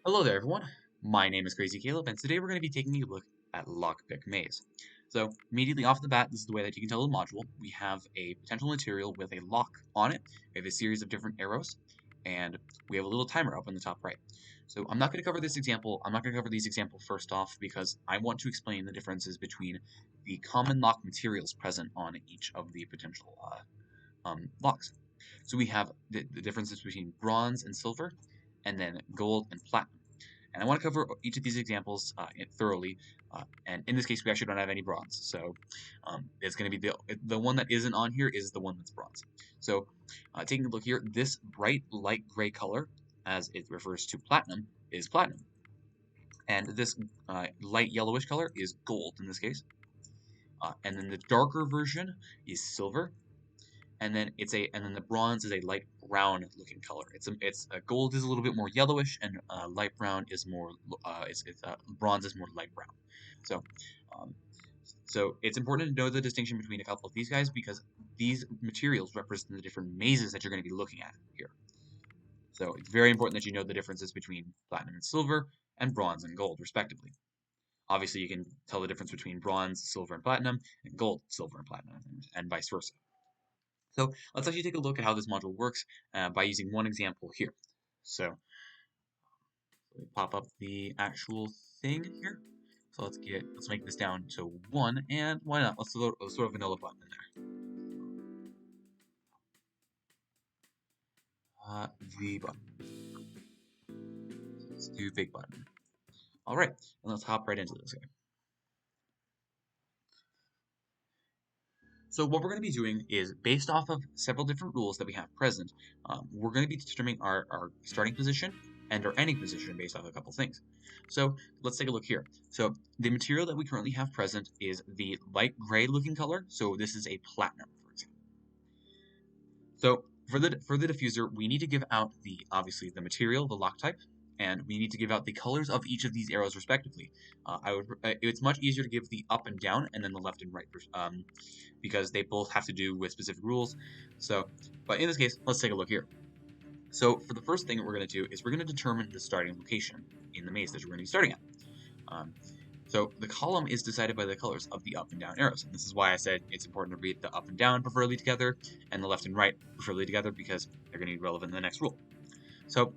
Hello there, everyone. My name is Crazy Caleb, and today we're going to be taking a look at Lockpick Maze. So, immediately off the bat, this is the way that you can tell the module. We have a potential material with a lock on it. We have a series of different arrows, and we have a little timer up in the top right. So, I'm not going to cover this example. I'm not going to cover these examples first off because I want to explain the differences between the common lock materials present on each of the potential locks. So, we have the differences between bronze and silver, and then gold and platinum. And I want to cover each of these examples thoroughly. And in this case, we actually don't have any bronze. So it's going to be the one that isn't on here is the one that's bronze. So taking a look here, this bright light gray color, as it refers to platinum, is platinum. And this light yellowish color is gold in this case. And then the darker version is silver. And then the bronze is a light brown looking color. Gold is a little bit more yellowish, and light brown is more bronze is more light brown. So, um, so it's important to know the distinction between a couple of these guys because these materials represent the different mazes that you're going to be looking at here. So it's very important that you know the differences between platinum and silver and bronze and gold, respectively. Obviously, you can tell the difference between bronze, silver, and platinum, and gold, silver, and platinum, and vice versa. So let's actually take a look at how this module works by using one example here. So let me pop up the actual thing here. So let's make this down to 1, and why not? Let's throw a vanilla button in there. The button. Let's do big button. All right, and let's hop right into this guy. So what we're going to be doing is, based off of several different rules that we have present, we're going to be determining our starting position and our ending position based off a couple things. So let's take a look here. So the material that we currently have present is the light gray looking color. So this is a platinum, for example. So for the diffuser, we need to give out obviously the material, the lock type, and we need to give out the colors of each of these arrows respectively. It's much easier to give the up and down and then the left and right, because they both have to do with specific rules. But in this case, let's take a look here. So for the first thing that we're going to do is we're going to determine the starting location in the maze that we're going to be starting at. So the column is decided by the colors of the up and down arrows. And this is why I said it's important to read the up and down preferably together and the left and right preferably together because they're going to be relevant in the next rule. So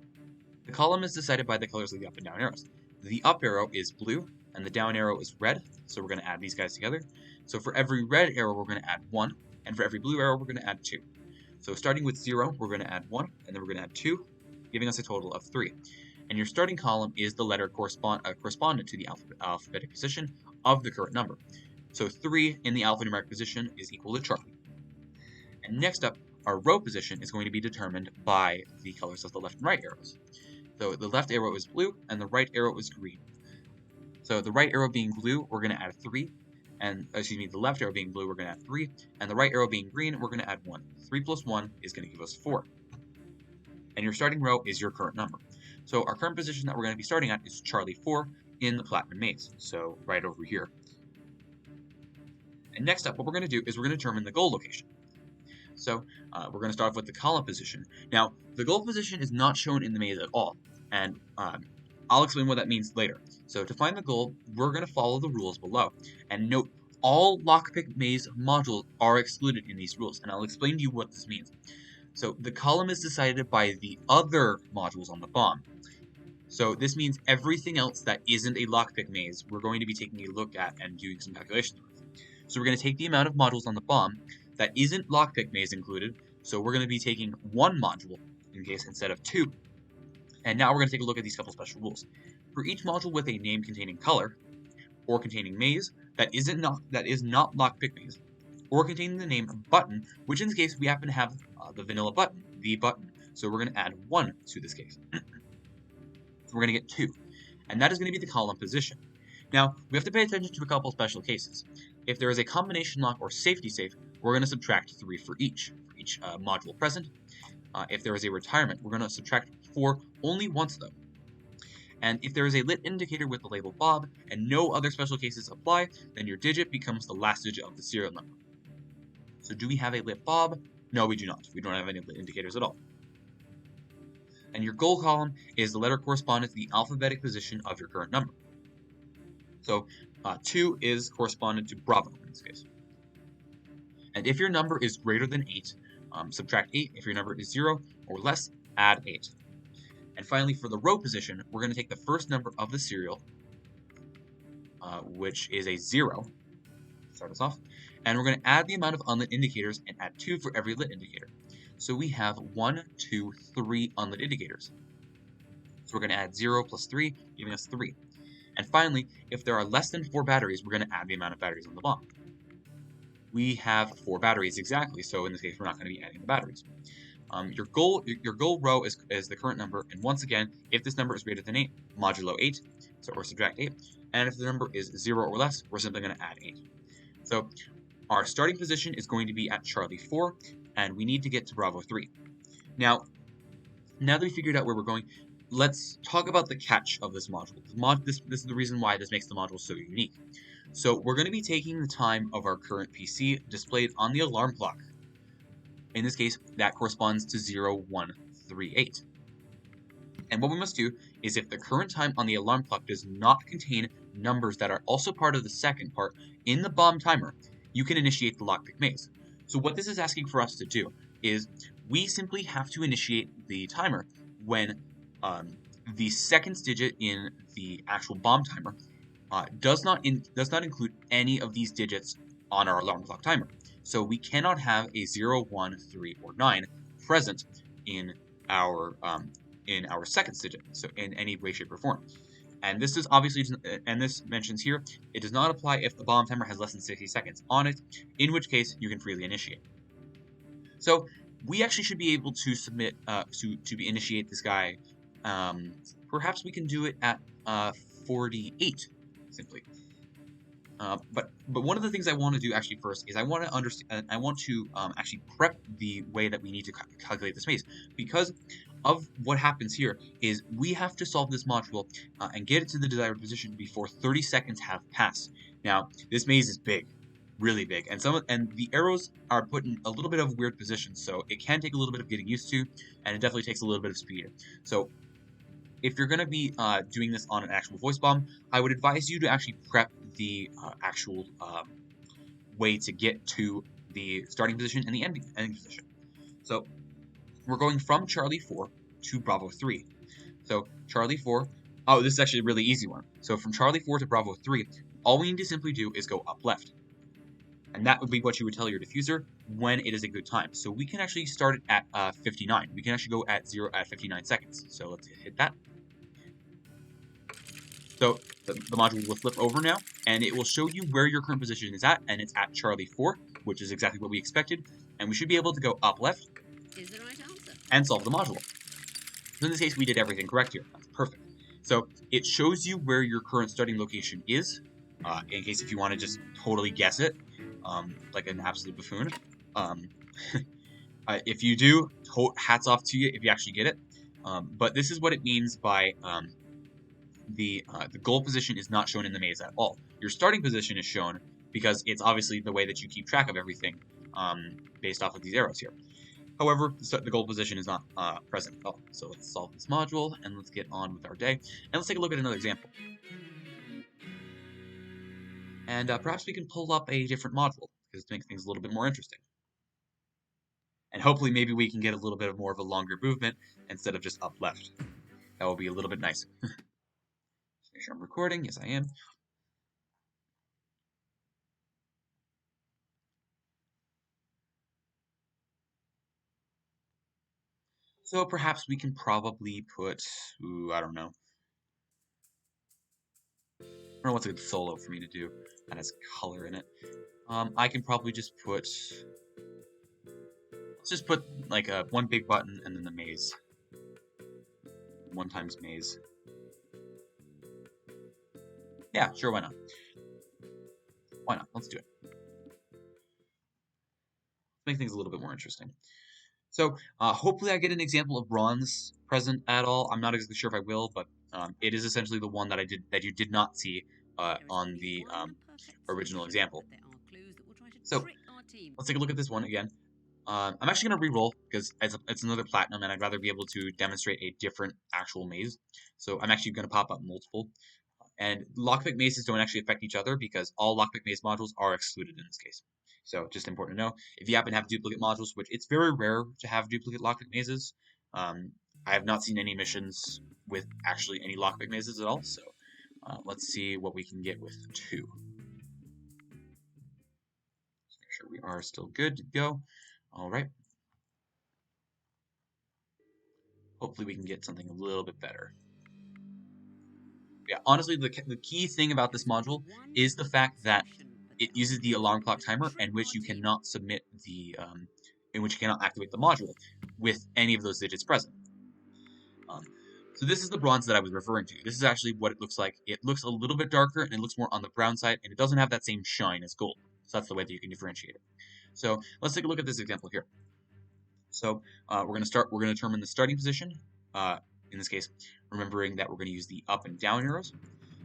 the column is decided by the colors of the up and down arrows. The up arrow is blue and the down arrow is red. So we're going to add these guys together. So for every red arrow, we're going to add 1. And for every blue arrow, we're going to add 2. So starting with 0, we're going to add 1. And then we're going to add 2, giving us a total of 3. And your starting column is the letter correspondent to the alphabetic position of the current number. So 3 in the alphanumeric position is equal to Charlie. And next up, our row position is going to be determined by the colors of the left and right arrows. So the left arrow is blue and the right arrow is green. So the right arrow being blue, we're going to add 3. And, the left arrow being blue, we're going to add 3. And the right arrow being green, we're going to add 1. 3 plus 1 is going to give us 4. And your starting row is your current number. So our current position that we're going to be starting at is Charlie 4 in the platinum maze. So right over here. And next up, what we're going to do is we're going to determine the goal location. So we're going to start off with the column position. Now, the goal position is not shown in the maze at all. And I'll explain what that means later. So to find the goal, we're going to follow the rules below. And note, all Lockpick maze modules are excluded in these rules. And I'll explain to you what this means. So the column is decided by the other modules on the BOM. So this means everything else that isn't a Lockpick maze, we're going to be taking a look at and doing some calculations with. So we're going to take the amount of modules on the BOM that isn't Lockpick maze included. So we're going to be taking 1 module in case instead of 2. And now we're going to take a look at these couple special rules. For each module with a name containing color, or containing maze, that is not Lockpick maze, or containing the name button, which in this case we happen to have the vanilla button, the button. So we're going to add 1 to this case. So we're going to get 2. And that is going to be the column position. Now, we have to pay attention to a couple special cases. If there is a combination lock or safety safe, we're going to subtract 3 for each module present. If there is a retirement, we're going to subtract 4 only once though. And if there is a lit indicator with the label Bob and no other special cases apply, then your digit becomes the last digit of the serial number. So do we have a lit Bob? No, we do not. We don't have any lit indicators at all. And your goal column is the letter corresponding to the alphabetic position of your current number. So 2 is correspondent to Bravo in this case. And if your number is greater than 8, subtract 8. If your number is 0 or less, add 8. And finally, for the row position, we're going to take the first number of the serial, which is a 0, start us off, and we're going to add the amount of unlit indicators and add 2 for every lit indicator. So we have 1, 2, 3 unlit indicators. So we're going to add 0 plus 3, giving us 3. And finally, if there are less than 4 batteries, we're going to add the amount of batteries on the bomb. We have 4 batteries exactly, so in this case, we're not going to be adding the batteries. Your goal row is the current number, and once again, if this number is greater than 8, modulo 8, or subtract 8, and if the number is 0 or less, we're simply going to add 8. So our starting position is going to be at Charlie 4, and we need to get to Bravo 3. Now that we figured out where we're going, let's talk about the catch of this module. This is the reason why this makes the module so unique. So we're going to be taking the time of our current PC displayed on the alarm clock. In this case, that corresponds to 0138. And what we must do is if the current time on the alarm clock does not contain numbers that are also part of the second part in the bomb timer, you can initiate the lockpick maze. So what this is asking for us to do is we simply have to initiate the timer when the seconds digit in the actual bomb timer does not include any of these digits on our alarm clock timer. So we cannot have a 0, 1, 3, or 9 present in our seconds digit, so in any way, shape, or form. And this is obviously, and this mentions here, it does not apply if the bomb timer has less than 60 seconds on it, in which case you can freely initiate. So we actually should be able to submit to initiate this guy. Perhaps we can do it at 48 simply. But one of the things I want to do actually first is I want to understand. I want to actually prep the way that we need to calculate this maze, because of what happens here is we have to solve this module and get it to the desired position before 30 seconds have passed. Now this maze is big, really big, and the arrows are put in a little bit of weird positions, so it can take a little bit of getting used to, and it definitely takes a little bit of speed. So if you're going to be doing this on an actual voice bomb, I would advise you to actually prep the actual way to get to the starting position and the ending position. So we're going from Charlie 4 to Bravo 3. So Charlie 4, oh, this is actually a really easy one. So from Charlie 4 to Bravo 3, all we need to simply do is go up left. And that would be what you would tell your diffuser when it is a good time. So we can actually start it at 59. We can actually go at 59 seconds. So let's hit that. So the module will flip over now, and it will show you where your current position is at, and it's at Charlie 4, which is exactly what we expected. And we should be able to go up left and solve the module. So in this case, we did everything correct here. That's perfect. So it shows you where your current starting location is, in case if you want to just totally guess it, like an absolute buffoon. If you do, hats off to you if you actually get it. But this is what it means by the goal position is not shown in the maze at all. Your starting position is shown because it's obviously the way that you keep track of everything based off of these arrows here. However, the goal position is not present at all. So let's solve this module and let's get on with our day. And let's take a look at another example. And perhaps we can pull up a different module because to make things a little bit more interesting. And hopefully maybe we can get a little bit more of a longer movement instead of just up left. That will be a little bit nicer. Make sure I'm recording. Yes, I am. So perhaps we can probably put, I don't know. I don't know what's a good solo for me to do that has color in it. I can probably just put, let's just put like one big button and then the maze. 1 times maze. Yeah, sure, why not? Why not? Let's do it. Let's make things a little bit more interesting. So hopefully I get an example of bronze present at all. I'm not exactly sure if I will, but it is essentially the one that you did not see on the original example. So let's take a look at this one again. I'm actually going to re-roll because it's another platinum, and I'd rather be able to demonstrate a different actual maze. So I'm actually going to pop up multiple. And lockpick mazes don't actually affect each other because all lockpick maze modules are excluded in this case. So just important to know. If you happen to have duplicate modules, which it's very rare to have duplicate lockpick mazes, I have not seen any missions with actually any lockpick mazes at all. So let's see what we can get with 2. Make sure we are still good to go. All right. Hopefully we can get something a little bit better. Yeah, honestly, the key thing about this module is the fact that it uses the alarm clock timer, in which you cannot submit the, in which you cannot activate the module with any of those digits present. So this is the bronze that I was referring to. This is actually what it looks like. It looks a little bit darker, and it looks more on the brown side, and it doesn't have that same shine as gold. So that's the way that you can differentiate it. So let's take a look at this example here. So we're going to determine the starting position. In this case, remembering that we're going to use the up and down arrows.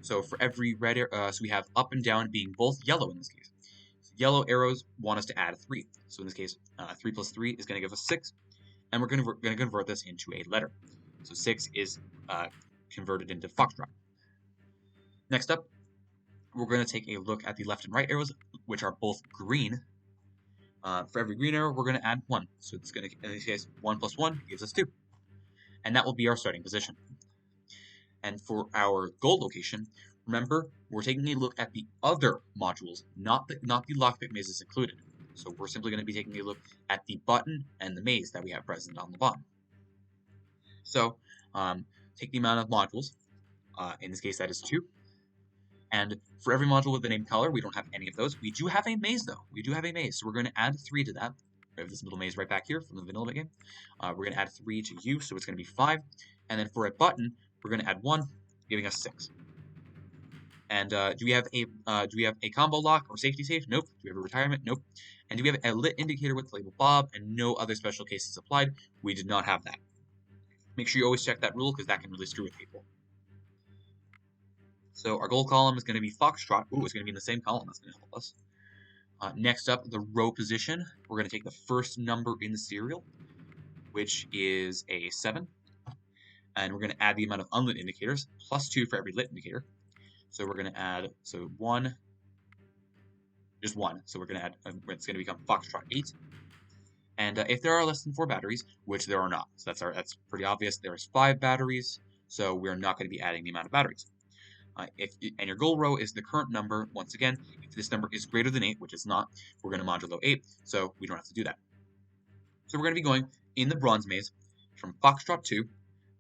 So for every red arrow, so we have up and down being both yellow in this case. So yellow arrows want us to add a 3. So in this case, 3 plus 3 is going to give us 6. And we're going to convert this into a letter. So 6 is converted into foxtrot. Next up, we're going to take a look at the left and right arrows, which are both green. For every green arrow, we're going to add 1. So it's going to, in this case, 1 plus 1 gives us 2. And that will be our starting position. And for our gold location, remember, we're taking a look at the other modules, not the lockpick mazes included. So we're simply going to be taking a look at the button and the maze that we have present on the bottom. So take the amount of modules. In this case, that is 2. And for every module with the name color, we don't have any of those. We do have a maze, though. We do have a maze. So we're going to add 3 to that. We have this little maze right back here from the vanilla game. We're going to add 3 to U, so it's going to be 5. And then for a button, we're going to add 1, giving us 6. And do we have a combo lock or safety safe? Nope. Do we have a retirement? Nope. And do we have a lit indicator with the label Bob and no other special cases applied? We did not have that. Make sure you always check that rule because that can really screw with people. So our gold column is going to be Foxtrot. Ooh, it's going to be in the same column. That's going to help us. Next up, the row position. We're going to take the first number in the serial, which is a 7. And we're going to add the amount of unlit indicators, plus 2 for every lit indicator. So we're going to add, so 1, just 1. So we're going to add, it's going to become Foxtrot 8. And if there are less than 4 batteries, which there are not, so that's pretty obvious, there's 5 batteries, so we're not going to be adding the amount of batteries. And your goal row is the current number. Once again, if this number is greater than 8, which it's not, we're going to modulo 8, so we don't have to do that. So we're going to be going in the bronze maze from Foxtrot 2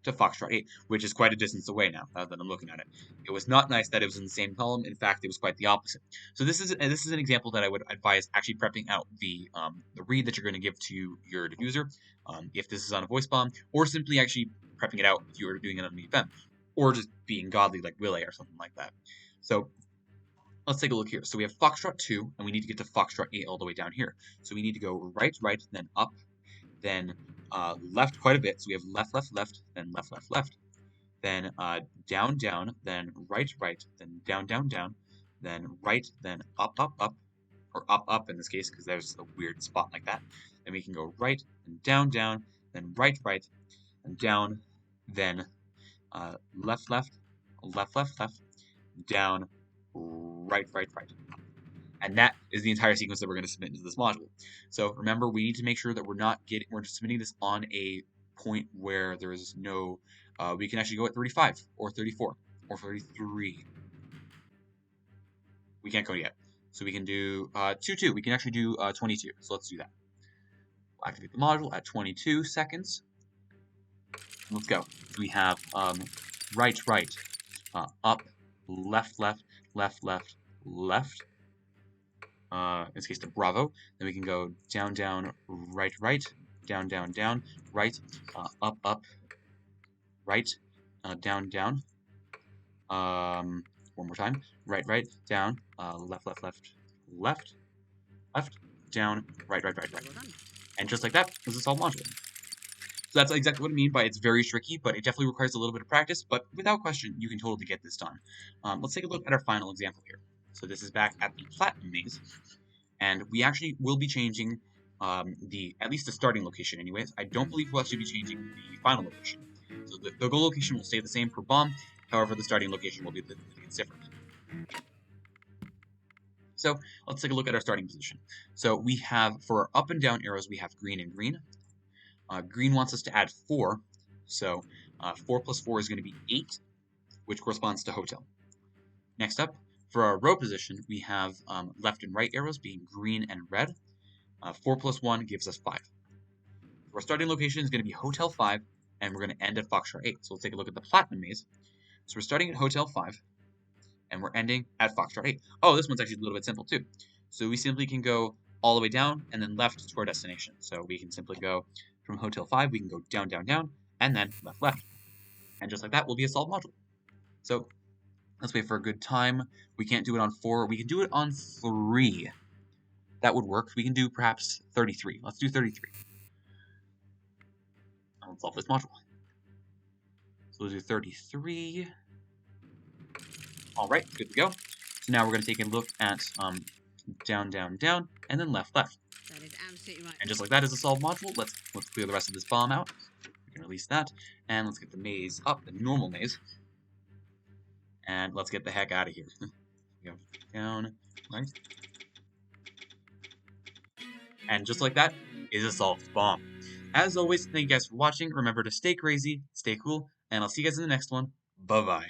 to Foxtrot 8, which is quite a distance away now that I'm looking at it. It was not nice that it was in the same column. In fact, it was quite the opposite. So this is an example that I would advise actually prepping out the read that you're going to give to your diffuser, if this is on a voice bomb, or simply actually prepping it out if you were doing it on an event, or just being godly like Willy or something like that. So let's take a look here. So we have Foxtrot 2, and we need to get to Foxtrot 8 all the way down here. So we need to go right, right, then up, then left quite a bit. So we have left, left, left, then left, left, left, then down, down, then right, right, then down, down, down, then right, then up, up, up, or up, up in this case, because there's a weird spot like that. Then we can go right, then down, down, then right, right, and down, then left, left, left, left, left, down, right, right, right. And that is the entire sequence that we're going to submit into this module. So remember, we need to make sure that we're just submitting this on a point where there is no, we can actually go at 35 or 34 or 33. We can't go yet. So we can do 2. We can actually do 22. So let's do that. We'll activate the module at 22 seconds. Let's go. So we have right, right, up, left, left, left, left, left. In this case, the Bravo. Then we can go down, down, right, right, down, down, down, right, up, up, right, down, down. One more time. Right, right, down, left, left, left, left, left, down, right, right, right, right. And just like that, this is a solved module. So that's exactly what I mean by it's very tricky, but it definitely requires a little bit of practice. But without question, you can totally get this done. Let's take a look at our final example here. So this is back at the Platinum maze. And we actually will be changing at least the starting location anyways. I don't believe we'll actually be changing the final location. So the goal location will stay the same per bomb, however the starting location will be the things different. So let's take a look at our starting position. So we have, for our up and down arrows, we have green and green. Green wants us to add 4, so 4 plus 4 is going to be 8, which corresponds to hotel. Next up, for our row position, we have left and right arrows being green and red. 4 plus 1 gives us 5. Our starting location is going to be Hotel 5, and we're going to end at Foxtrot 8. So let's take a look at the Platinum Maze. So we're starting at Hotel 5, and we're ending at Foxtrot 8. Oh, this one's actually a little bit simple too. So we simply can go all the way down and then left to our destination. So we can simply go from Hotel 5, we can go down, down, down, and then left, left. And just like that will be a solved module. So let's wait for a good time. We can't do it on 4. We can do it on 3. That would work. We can do perhaps 33. Let's do 33. Let's solve this module. So we'll do 33. All right, good to go. So now we're going to take a look at down, down, down, and then left, left. That is absolutely right. And just like that is a solved module. Let's clear the rest of this bomb out. We can release that, and let's get the maze up, the normal maze. And let's get the heck out of here. Go down, right. And just like that is a solved bomb. As always, thank you guys for watching. Remember to stay crazy, stay cool, and I'll see you guys in the next one. Bye-bye.